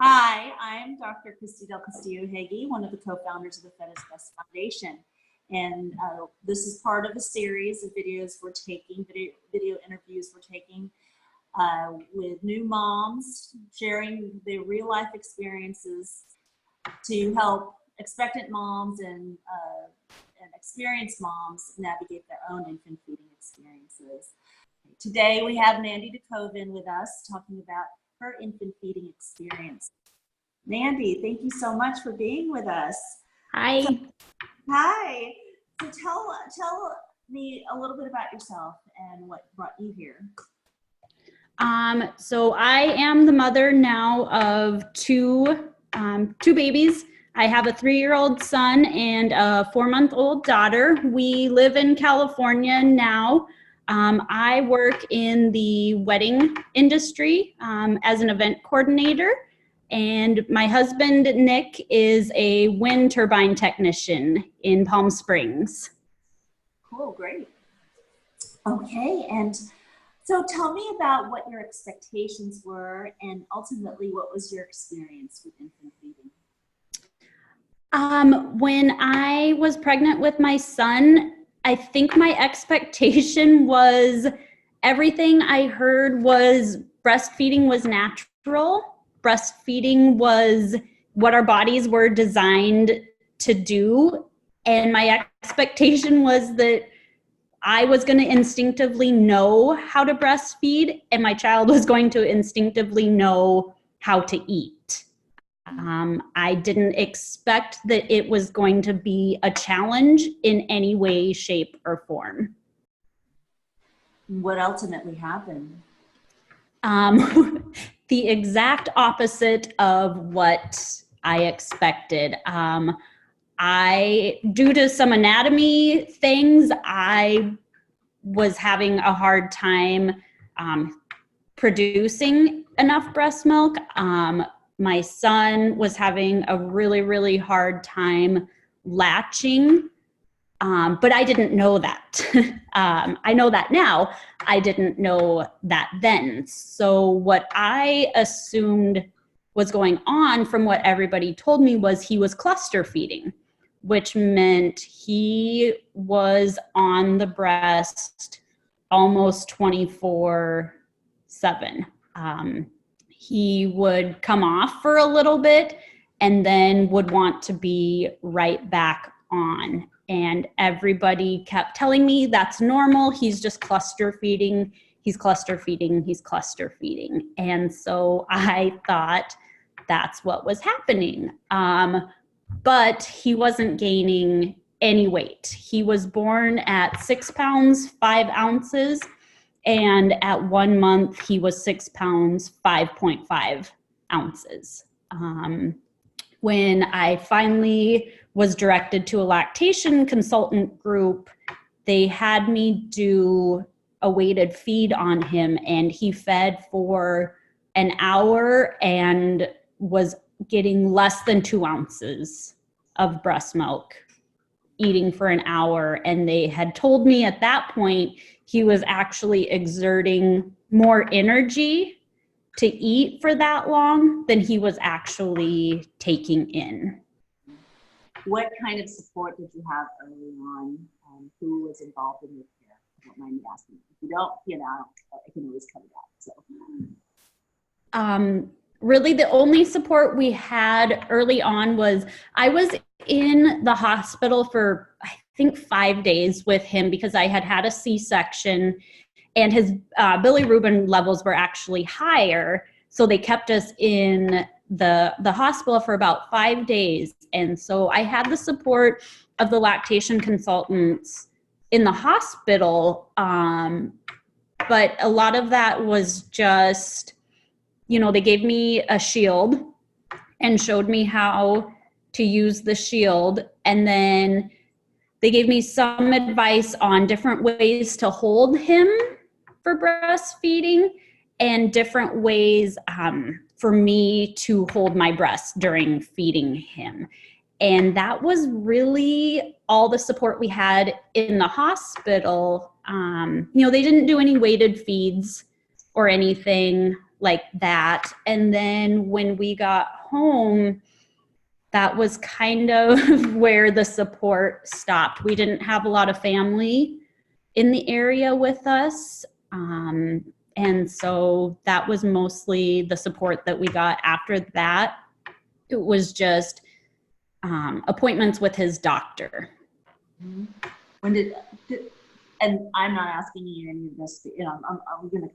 Hi, I'm Dr. Christy Del Castillo-Hagee, one of the co-founders of the Fetus Best Foundation. And this is part of a series of videos we're taking, video interviews we're taking with new moms, sharing their real life experiences to help expectant moms and experienced moms navigate their own infant feeding experiences. Today we have Mandy Dukovan with us talking about her infant feeding experience. Mandy, thank you so much for being with us. Hi. Hi. So tell me a little bit about yourself and what brought you here. So I am the mother now of two babies. I have a 3-year-old son and a 4-month-old daughter. We live in California now. I work in the wedding industry as an event coordinator, and my husband, Nick, is a wind turbine technician in Palm Springs. Cool, great. Okay, and so tell me about what your expectations were and ultimately what was your experience with infant feeding? When I was pregnant with my son, I think my expectation was everything I heard was breastfeeding was natural. Breastfeeding was what our bodies were designed to do. And my expectation was that I was going to instinctively know how to breastfeed and my child was going to instinctively know how to eat. I didn't expect that it was going to be a challenge in any way, shape, or form. What ultimately happened? The exact opposite of what I expected. Due to some anatomy things, I was having a hard time producing enough breast milk. My son was having a really, really hard time latching, but I didn't know that. I know that now. I didn't know that then. So what I assumed was going on from what everybody told me was he was cluster feeding, which meant he was on the breast almost 24/7. He would come off for a little bit and then would want to be right back on. And everybody kept telling me that's normal. He's just cluster feeding. He's cluster feeding. He's cluster feeding. And so I thought that's what was happening. But he wasn't gaining any weight. He was born at 6 pounds, 5 ounces. And at 1 month, he was 6 pounds, 5.5 ounces. When I finally was directed to a lactation consultant group, they had me do a weighted feed on him, and he fed for an hour and was getting less than 2 ounces of breast milk, eating for an hour. And they had told me at that point he was actually exerting more energy to eat for that long than he was actually taking in. What kind of support did you have early on? Who was involved in your care? I don't mind me asking. If you don't, I can always cut it out. So. Really, the only support we had early on was I was in the hospital for, I think, 5 days with him because I had had a C-section and his bilirubin levels were actually higher. So they kept us in the hospital for about 5 days. And so I had the support of the lactation consultants in the hospital. But a lot of that was just, they gave me a shield and showed me how to use the shield. And then they gave me some advice on different ways to hold him for breastfeeding and different ways for me to hold my breast during feeding him. And that was really all the support we had in the hospital. They didn't do any weighted feeds or anything. like that. And then when we got home, that was kind of where the support stopped. We didn't have a lot of family in the area with us. And so that was mostly the support that we got after that. It was just appointments with his doctor. When and I'm not asking you any of this, I'm going to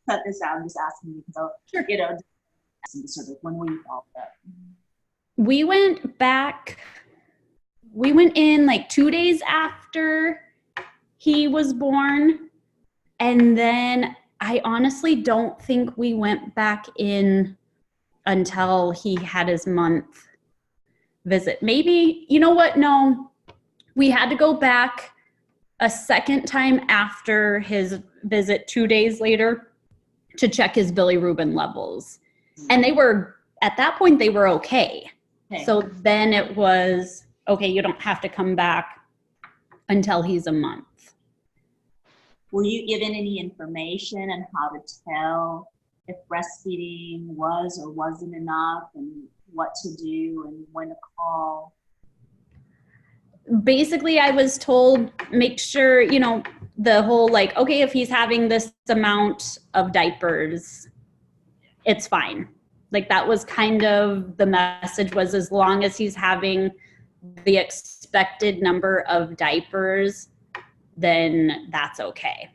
cut this out. I'm just asking you because sort of when were you followed up? We went in like 2 days after he was born. And then I honestly don't think we went back in until he had his month visit. Maybe, you know what? No, we had to go back a second time after his visit 2 days later to check his bilirubin levels. And they were, at that point, they were okay. So then it was, okay, you don't have to come back until he's a month. Were you given any information on how to tell if breastfeeding was or wasn't enough, and what to do and when to call? Basically, I was told, make sure, the whole like, okay, if he's having this amount of diapers, it's fine. Like that was kind of the message, was as long as he's having the expected number of diapers, then that's okay.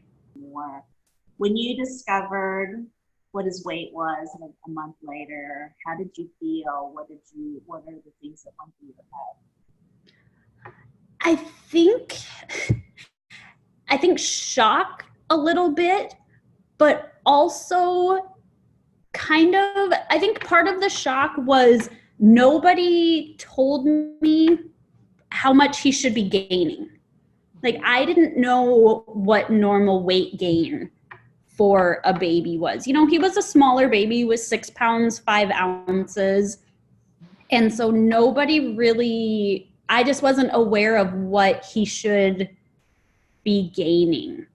When you discovered what his weight was a month later, how did you feel? What are the things that went through your head? I think shock a little bit, but also I think part of the shock was nobody told me how much he should be gaining. Like I didn't know what normal weight gain for a baby was. He was a smaller baby, he was 6 pounds, 5 ounces. And so nobody really, I just wasn't aware of what he should be gaining.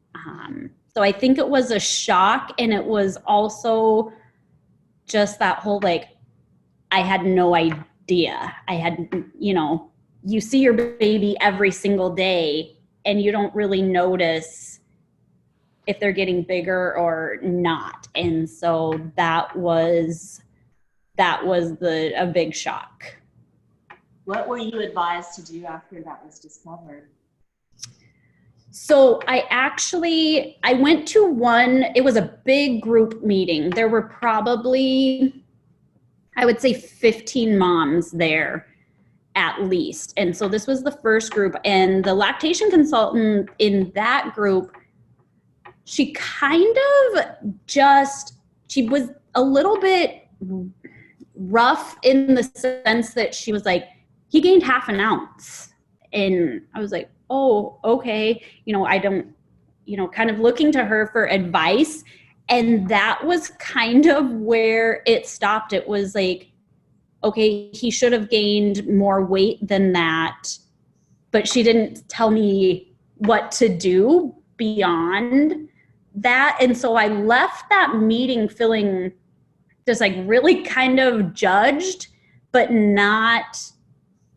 So I think it was a shock, and it was also just that whole, like, I had no idea. I had, you see your baby every single day and you don't really notice if they're getting bigger or not. And so that was a big shock. What were you advised to do after that was discovered? So I went to it was a big group meeting. There were probably, I would say 15 moms there at least. And so this was the first group, and the lactation consultant in that group, she was a little bit rough in the sense that she was like, he gained half an ounce. And I was like, oh, okay. I don't, kind of looking to her for advice. And that was kind of where it stopped. It was like, okay, he should have gained more weight than that, but she didn't tell me what to do beyond that. And so I left that meeting feeling just like really kind of judged, but not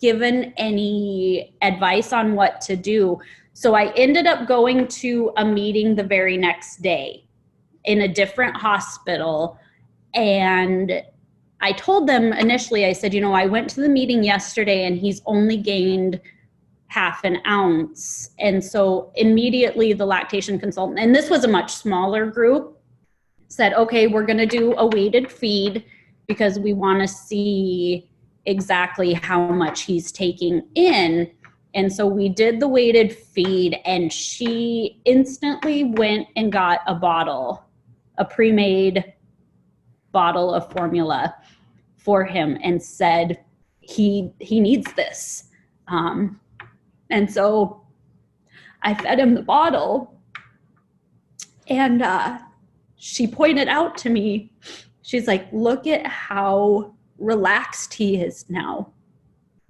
given any advice on what to do. So I ended up going to a meeting the very next day in a different hospital. And I told them initially, I said, I went to the meeting yesterday and he's only gained half an ounce. And so immediately the lactation consultant, and this was a much smaller group, said, okay, we're going to do a weighted feed because we want to see exactly how much he's taking in. And so we did the weighted feed, and she instantly went and got a pre-made bottle of formula for him and said, he needs this. And so I fed him the bottle, and she pointed out to me, she's like, look at how relaxed he is now.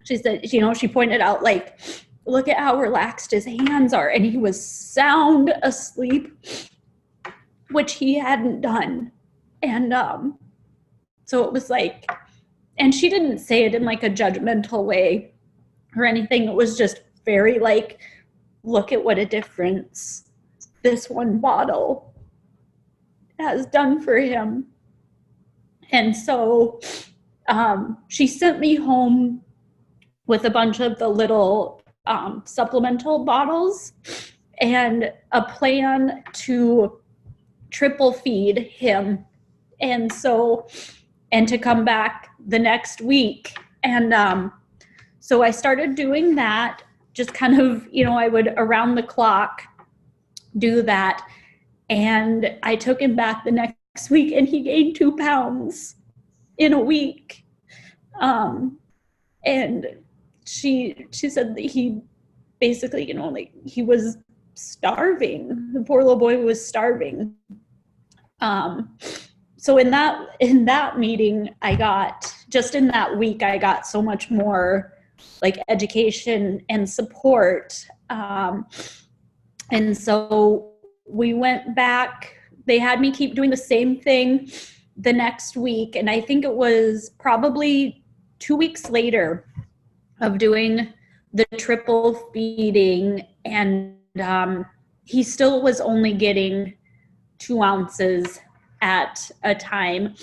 She said, she pointed out, like, look at how relaxed his hands are. And he was sound asleep, which he hadn't done And so it was like, and she didn't say it in like a judgmental way or anything. It was just very like, look at what a difference this one bottle has done for him. And so she sent me home with a bunch of the little supplemental bottles and a plan to triple feed him. And so, and to come back the next week. And so I started doing that, just kind of, you know, I would around the clock do that. And I took him back the next week and he gained 2 pounds in a week. And she said that he basically, you know, like he was starving. The poor little boy was starving. So in that meeting, I got, just in that week, I got so much more like education and support. And so we went back, they had me keep doing the same thing the next week. And I think it was probably 2 weeks later of doing the triple feeding. And he still was only getting 2 ounces at a time.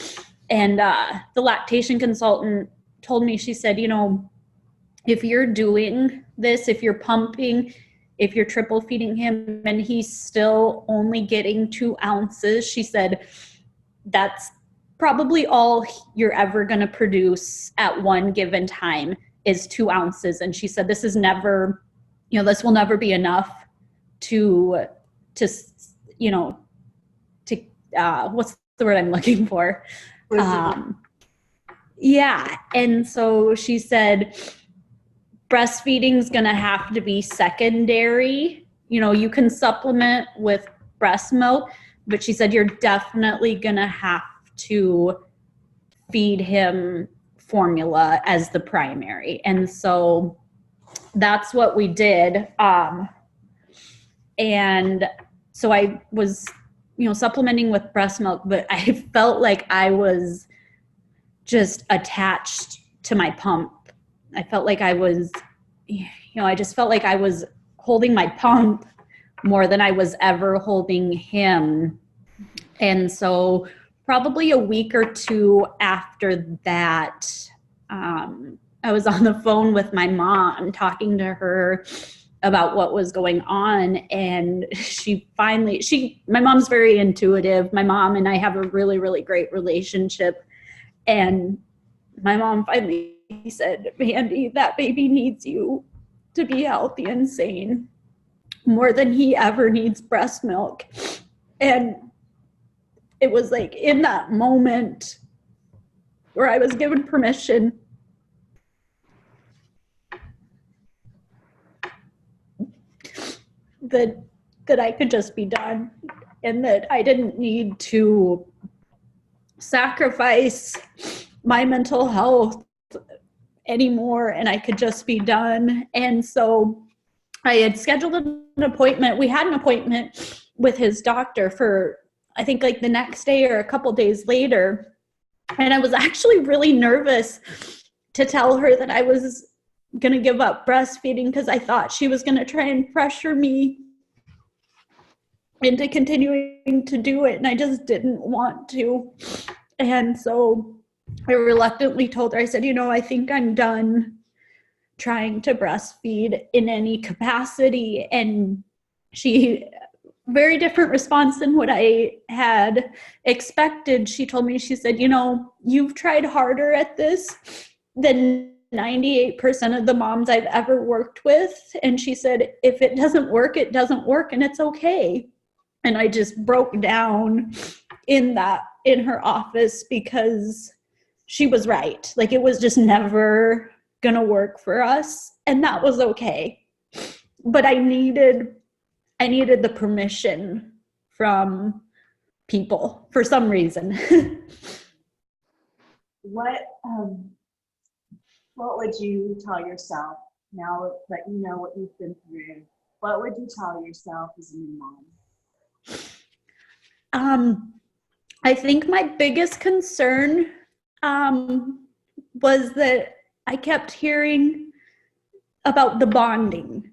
And the lactation consultant told me, she said, you know, if you're doing this, if you're pumping, if you're triple feeding him and he's still only getting 2 ounces, she said, that's probably all you're ever going to produce at one given time is 2 ounces. And she said, this is never, you know, this will never be enough to, you know, to, what's the word I'm looking for? Yeah. And so she said, breastfeeding is going to have to be secondary. You know, you can supplement with breast milk, but she said, you're definitely going to have to feed him formula as the primary. And so that's what we did. And so I was, you know, supplementing with breast milk, but I felt like I was just attached to my pump. I felt like I was, you know, I just felt like I was holding my pump more than I was ever holding him. And so probably a week or 2 after that, I was on the phone with my mom talking to her about what was going on. And my mom's very intuitive. My mom and I have a really, really great relationship. And my mom finally said, Mandy, that baby needs you to be healthy and sane more than he ever needs breast milk. And it was like in that moment where I was given permission that I could just be done and that I didn't need to sacrifice my mental health anymore and I could just be done. And so I had scheduled an appointment. We had an appointment with his doctor for, I think, like the next day or a couple days later. And I was actually really nervous to tell her that I was going to give up breastfeeding because I thought she was going to try and pressure me into continuing to do it. And I just didn't want to. And so I reluctantly told her, I said, you know, I think I'm done trying to breastfeed in any capacity. And she, very different response than what I had expected. She told me, she said, you know, you've tried harder at this than 98% of the moms I've ever worked with. And she said, if it doesn't work, it doesn't work and it's okay. And I just broke down in her office because she was right. Like it was just never gonna work for us. And that was okay. But I needed the permission from people for some reason. What would you tell yourself now that you know what you've been through? What would you tell yourself as a new mom? I think my biggest concern was that I kept hearing about the bonding,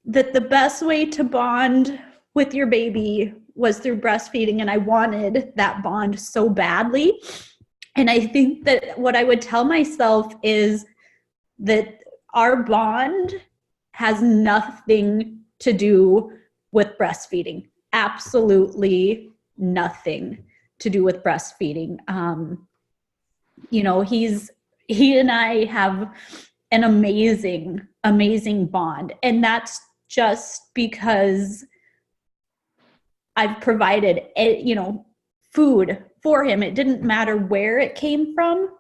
that the best way to bond with your baby was through breastfeeding, and I wanted that bond so badly. And I think that what I would tell myself is that our bond has nothing to do with breastfeeding. Absolutely nothing to do with breastfeeding. He and I have an amazing bond. And that's just because I've provided, food for him. It didn't matter where it came from.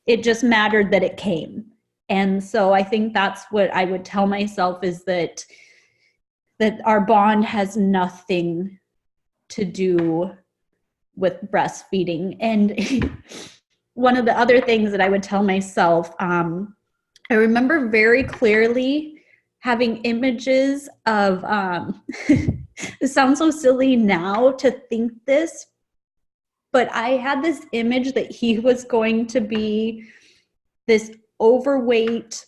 It just mattered that it came. And so I think that's what I would tell myself, is that our bond has nothing to do with breastfeeding. And one of the other things that I would tell myself, I remember very clearly having images of, it sounds so silly now to think this, but I had this image that he was going to be this overweight,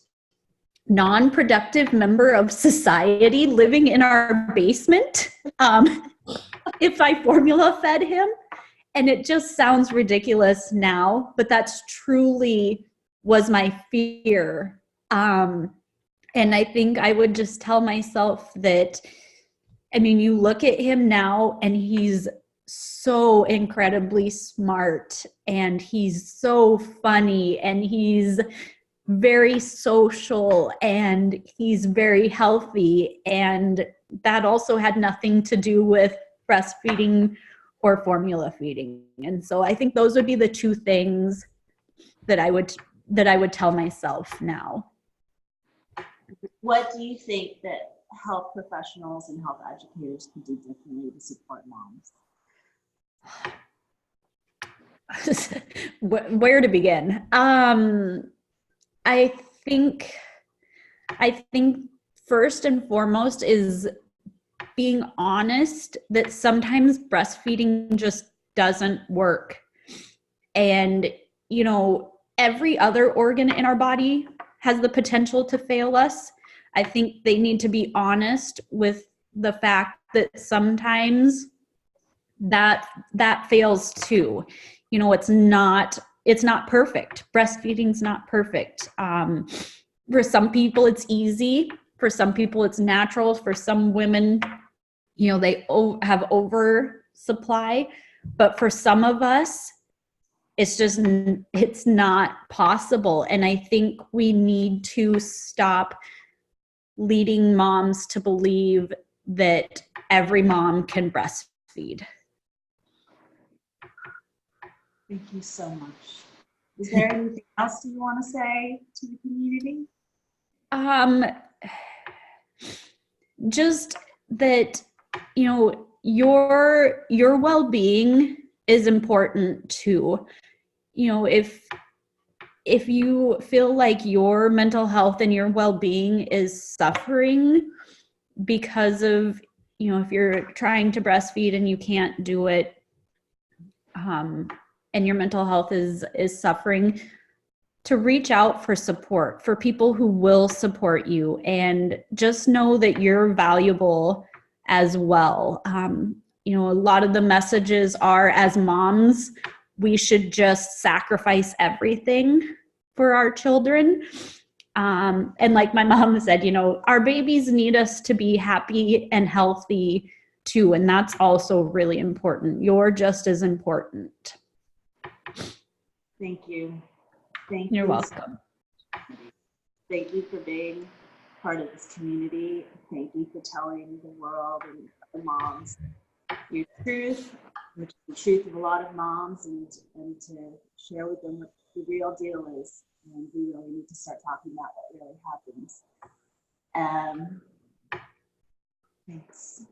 non-productive member of society living in our basement if I formula fed him. And it just sounds ridiculous now, but that's truly was my fear. And I think I would just tell myself that, I mean, you look at him now and he's so incredibly smart, and he's so funny, and he's very social, and he's very healthy. And that also had nothing to do with breastfeeding or formula feeding. And so I think those would be the two things that I would tell myself now. What do you think that health professionals and health educators could do differently to support moms? Where to begin? I think first and foremost is being honest that sometimes breastfeeding just doesn't work. And, every other organ in our body has the potential to fail us. I think they need to be honest with the fact that sometimes that fails too. It's not perfect. Breastfeeding's not perfect. For some people it's easy. For some people it's natural. For some women, they have oversupply. But for some of us, it's not possible. And I think we need to stop leading moms to believe that every mom can breastfeed. Thank you so much. Is there anything else you want to say to the community? Just that, your well-being is important too. If you feel like your mental health and your well-being is suffering because of, if you're trying to breastfeed and you can't do it, and your mental health is suffering, to reach out for support, for people who will support you, and just know that you're valuable as well. A lot of the messages are, as moms, we should just sacrifice everything for our children. And like my mom said, our babies need us to be happy and healthy too. And that's also really important. You're just as important. Thank you. You're welcome. Thank you for being part of this community. Thank you for telling the world and the moms your truth, which is the truth of a lot of moms, and to share with them what the real deal is. And we really need to start talking about what really happens. Thanks.